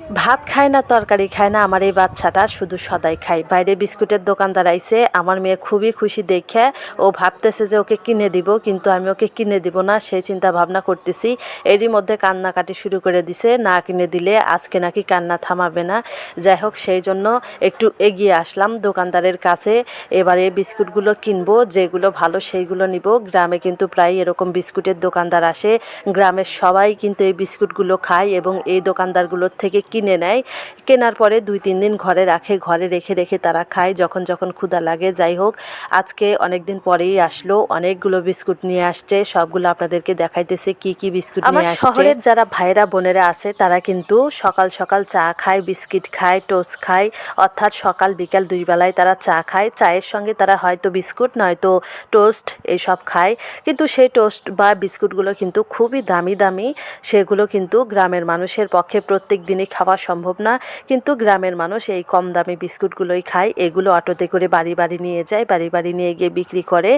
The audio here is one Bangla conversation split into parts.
ভাত খায় না, তরকারি খায় না আমার এই বাচ্চাটা, শুধু সদাই খায়। বাইরে বিস্কুটের দোকানদার আইছে, আমার মেয়ে খুবই খুশি দেখে ও ভাবতেছে যে ওকে কিনে দিব, কিন্তু আমি ওকে কিনে দিব না, সেই চিন্তা ভাবনা করতেছি। এরই মধ্যে কান্নাকাটি শুরু করে দিছে, না কিনে দিলে আজকে নাকি কান্না থামাবে না। যাই হোক, সেই জন্য একটু এগিয়ে আসলাম দোকানদারের কাছে। এবারে বিস্কুটগুলো কিনবো, যেগুলো ভালো সেইগুলো নিব। গ্রামে কিন্তু প্রায় এরকম বিস্কুটের দোকানদার আসে, গ্রামের সবাই কিন্তু এই বিস্কুটগুলো খায় এবং এই দোকানদারগুলোর থেকে কিনে নেয়। কেনার পরে 2-3 দিন ঘরে রাখে, ঘরে রেখে রেখে তারা খায় যখন যখন ক্ষুধা লাগে। যাই হোক, আজকে অনেক দিন পরেই আসলো, অনেকগুলো বিস্কুট নিয়ে আসছে, সবগুলো আপনাদেরকে দেখাইতেছে কি কি বিস্কুট নিয়ে আসছে। আমার শহরের যারা ভাইরা বোনেরা আছে তারা কিন্তু সকাল সকাল চা খায়, বিস্কিট খায়, টোস্ট খায়, অর্থাৎ সকাল বিকাল 2 বেলায় তারা চা খায়। চায়ের সঙ্গে তারা হয়তো বিস্কুট নয়তো টোস্ট এইসব খায়, কিন্তু সেই টোস্ট বা বিস্কুটগুলো কিন্তু খুবই দামি দামি। সেগুলো কিন্তু গ্রামের মানুষের পক্ষে প্রত্যেক দিনই খাওয়া সম্ভব না, কিন্তু গ্রামের মানুষ এই কম দামি বিস্কুটগুলোই খায়। এগুলো অটোতে করে বাড়ি বাড়ি নিয়ে যায়, বাড়ি বাড়ি নিয়ে গিয়ে বিক্রি করে।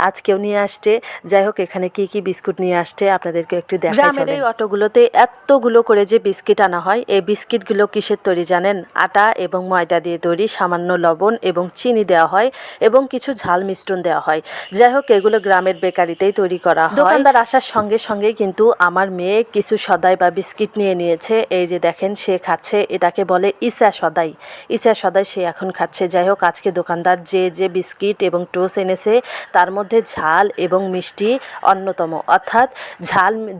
আজকেও নিয়ে আসছে। যাই হোক, এখানে কি কি বিস্কুট নিয়ে আসছে আপনাদেরকে একটু দেখাই। গ্রামের এই অটোগুলোতে এতগুলো করে যে বিস্কিট আনা হয়, এই বিস্কিটগুলো কিসের তৈরি জানেন? আটা এবং ময়দা দিয়ে তৈরি, সামান্য লবণ এবং চিনি দেওয়া হয় এবং কিছু ঝাল মিশ্রণ দেওয়া হয়। যাই হোক, এগুলো গ্রামের বেকারিতেই তৈরি করা হয়। দোকানদার আসার সঙ্গে সঙ্গেই কিন্তু আমার মেয়ে কিছু সদাই বা বিস্কিট নিয়েছে। এই যে দেখেন, সে খাচ্ছে, এটাকে বলে ইসা সদাই। ইসা সদাই সে এখন খাচ্ছে। যাই হোক, আজকে দোকানদার যে যে বিস্কিট এবং টোস্ট এনেছে তার মধ্যে ঝাল এবং মিষ্টি অন্যতম, অর্থাৎ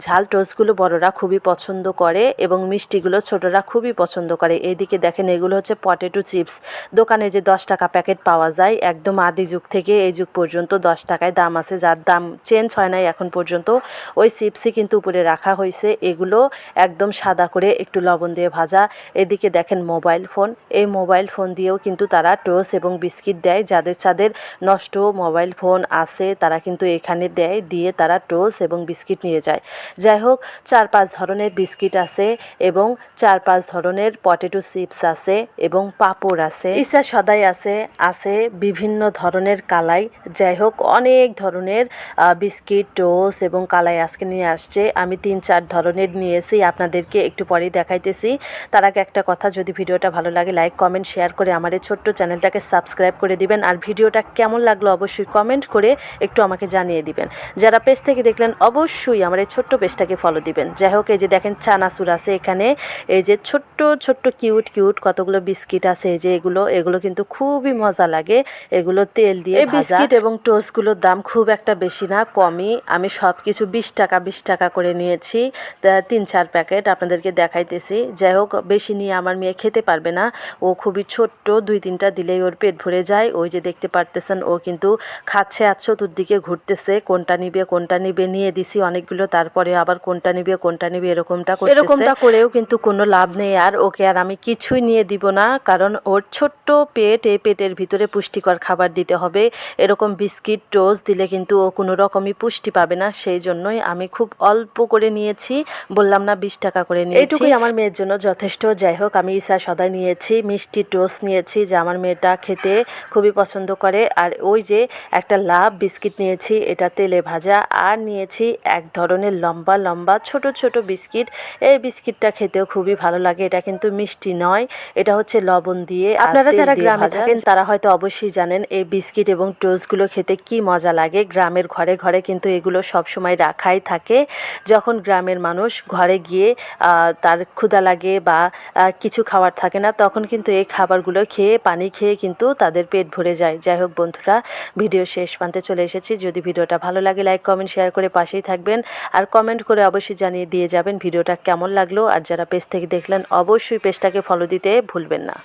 ঝাল টোস্টগুলো বড়রা খুবই পছন্দ করে এবং মিষ্টিগুলো ছোটরা খুবই পছন্দ করে। এইদিকে দেখেন, এগুলো হচ্ছে পটেটো চিপস। দোকানে যে 10 টাকা প্যাকেট পাওয়া যায়, একদম আদি যুগ থেকে এই যুগ পর্যন্ত 10 টাকায় দাম আছে, যার দাম চেঞ্জ হয় নাই এখন পর্যন্ত। ওই চিপসই কিন্তু উপরে রাখা হয়েছে। এগুলো একদম সাদা করে একটু লবণ দিয়ে ভাজা। এদিকে দেখেন মোবাইল ফোন, এই মোবাইল ফোন দিয়েও কিন্তু তারা টোস্ট এবং বিস্কিট দেয়। যাদের নষ্ট মোবাইল ফোন আছে তারা কিন্তু এখানে দেয়, দিয়ে তারা টোস্ট এবং বিস্কিট নিয়ে যায়। যাই হোক, 4-5 ধরনের বিস্কিট আছে এবং 4-5 ধরনের পটেটো চিপস আছে এবং পাঁপড় আছে, ইসা সদাই আছে বিভিন্ন ধরনের কালাই। যাই হোক, অনেক ধরনের বিস্কিট, টোস্ট এবং কালাই আজকে নিয়ে আসছে। আমি 3-4 ধরনের নিয়েছি, আপনাদেরকে একটু পরেই দেখাইতেছি। তার আগে একটা কথা, যদি ভিডিওটা ভালো লাগে লাইক কমেন্ট শেয়ার করে আমার এই ছোট্ট চ্যানেলটাকে সাবস্ক্রাইব করে দিবেন, আর ভিডিওটা কেমন লাগলো অবশ্যই কমেন্ট করে একটু আমাকে জানিয়ে দিবেন। যারা পেজ থেকে দেখলেন অবশ্যই আমার এই ছোট্ট পেজটাকে ফলো দিবেন। যাই হোক, এই যে দেখেন চানাচুর আছে এখানে, এই যে ছোট্ট ছোট্ট কিউট কতগুলো বিস্কিট আছে। এই যে এগুলো কিন্তু খুবই মজা লাগে, এগুলো তেল দিয়ে ভাজা। বিস্কিট এবং টোস্টগুলোর দাম খুব একটা বেশি না, কমই। আমি সব কিছু 20 টাকা করে নিয়েছি, 3-4 প্যাকেট আপনাদেরকে দেখাইতেছি। যাই হোক, বেশি নিয়ে আমার মেয়ে খেতে পারবে না, ও খুবই ছোট্ট, 2-3টা দিলেই ওর পেট ভরে যায়। ওই যে দেখতে পারতেছেন, ও কিন্তু খাচ্ছে আর চতুর্দিকে ঘুরতেছে, কোনটা নিবে নিয়ে দিছি অনেকগুলো, তারপরে আবার কোনটা নিবে এরকমটা করেও কিন্তু কোনো লাভ নেই। আর ওকে আর আমি কিছুই নিয়ে দিব না, কারণ ওর ছোট্ট পেট, এই পেটের ভিতরে পুষ্টিকর খাবার দিতে হবে। এরকম বিস্কিট টোস্ট দিলে কিন্তু ও কোনো রকমই পুষ্টি পাবে না, সেই জন্যই আমি খুব অল্প করে নিয়েছি। বললাম না 20 টাকা করে নিয়েছি, এইটুকুই আমার মেয়ের জন্য যথেষ্ট। যাই হোক, আমি ইসা সদাই নিয়েছি, মিষ্টি টোস্ট নিয়েছি, যে আমার মেয়েটা খেতে খুবই পছন্দ করে। আর ওই যে একটা লাভ বিস্কিট নিয়েছি, এটা তেলে ভাজা। আর নিয়েছি এক ধরনের লম্বা লম্বা ছোট ছোট বিস্কিট। এই বিস্কিটটা খেতেও খুবই ভালো লাগে, এটা কিন্তু মিষ্টি নয়, এটা হচ্ছে লবণ দিয়ে। আপনারা যারা গ্রামে থাকেন তারা হয়তো অবশ্যই জানেন এই বিস্কিট এবং টোস্টগুলো খেতে কি মজা লাগে। গ্রামের ঘরে ঘরে কিন্তু এগুলো সবসময় রাখাই থাকে। যখন গ্রামের মানুষ ঘরে গিয়ে তার ক্ষুধা লাগে বা কিছু খাবার থাকে না, তখন কিন্তু এই খাবারগুলো খেয়ে, পানি খেয়ে কিন্তু তাদের পেট ভরে যায়। যাই হোক বন্ধুরা, ভিডিও শেষ প্রান্তে চলে এসেছি। যদি ভিডিওটা ভালো লাগে লাইক কমেন্ট শেয়ার করে পাশেই থাকবেন, আর কমেন্ট করে অবশ্যই জানিয়ে দিয়ে যাবেন ভিডিওটা কেমন লাগলো। আর যারা পেজ থেকে দেখলেন অবশ্যই পেজটাকে ফলো দিতে ভুলবেন না।